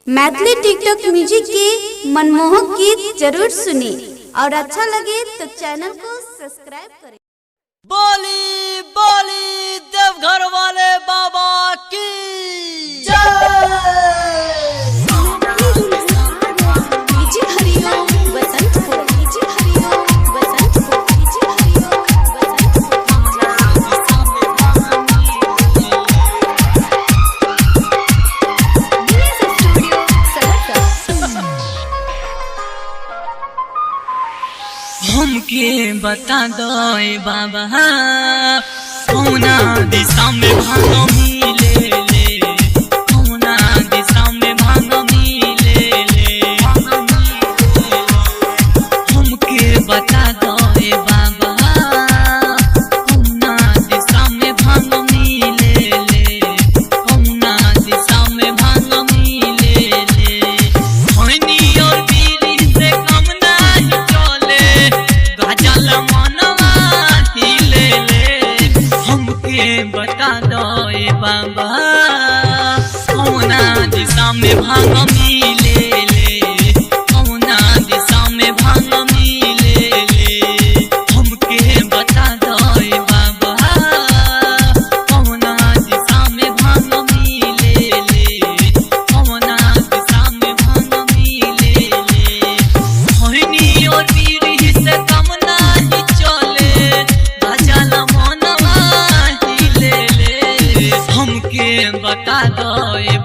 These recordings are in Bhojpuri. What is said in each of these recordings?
मैथिली टिकटॉक म्यूजिक के मनमोहक गीत जरूर सुने और अच्छा लगे तो चैनल को सब्सक्राइब करें। बोली बोली देवघर वाले बाबा की जय। हमके बता दो बाबा कौना दिशा में भांग मिले ले, कौना दिशा में भांग मिले ले, हमके बता दो बाबा कौना दिशा में भांग मिले ले, कौना दिशा में भांग मिले ले। खैनी और बीड़ी से कम नहीं चले, गजल मनवा हिले ले। हमके बता दो बाबा कौना दिशा में भांग मिले ले, कौना दिशा में भांग मिले ले। हमके बता दो बाबा कौना दिशा में भांग मिले ले, कौना दिशा में भांग मिले ले। खैनी और बीड़ी से कम नहीं चले, गजल मनवा हिले ले। हमके बता दो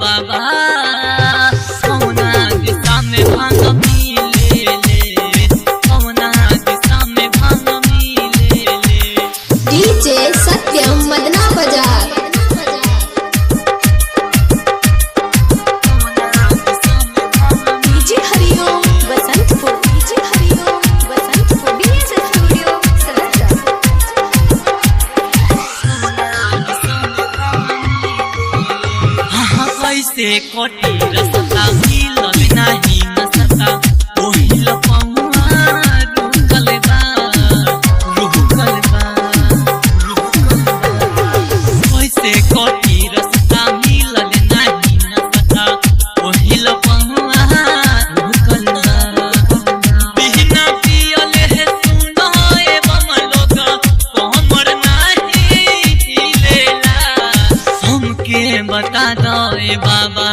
बाबा कौना दिशा में भांग मिले ले, कौना दिशा में भांग मिले ले। DJ Satyam Madna Bazar. DJ Hariom Basantpur. DJ Hariom Basantpur. DJ studio Salta. हाँ कैसे कोटी रसता मिलल नहीं नसता, ओहिल पहुआ रुकल बा, रुकल बा, रुकल बा। कैसे कोटी रसता मिलल नहीं नसता, ओहिल पहुआ रुकल बा। बिना पियले है सुनो एवं लोग कमर नहीं हिलेला। हमके बता दो बाबा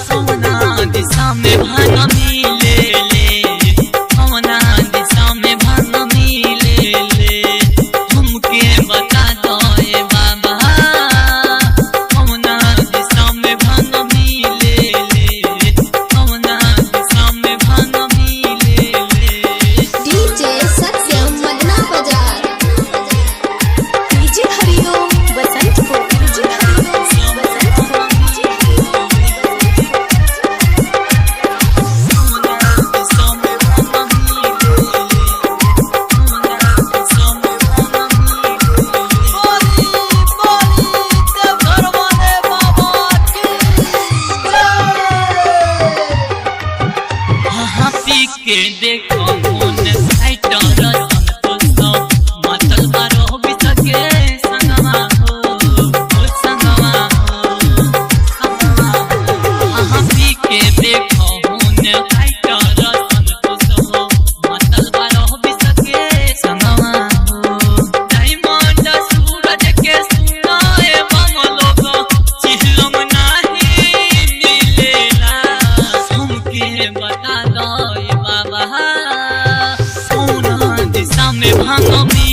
कौना दिशा में भांग मिले ले, कौना दिशा में भांग मिले ले। हमके बता दो बाबा कौना दिशा में भांग मिले ले, कौना दिशा में भांग मिले ले। DJ Satyam Madna Bazar. DJ Hariom Basantpur. DJ Hariom Basantpur. बोली बोली देवघर वाले बाबा की जय। हाँ पी के देखो मोन साइटर संतोष मातल बारो बिसके संगमा हो संगमा हो। हाँ पी के देखो मोन साइटर संतोष मातल बारो बिसके संगमा हो। डायमंड सूरज के सुनाए बम लोग चिल्लम नहीं मिलेला। हमके बता दो बाबा कौना दिशा में भांग मिले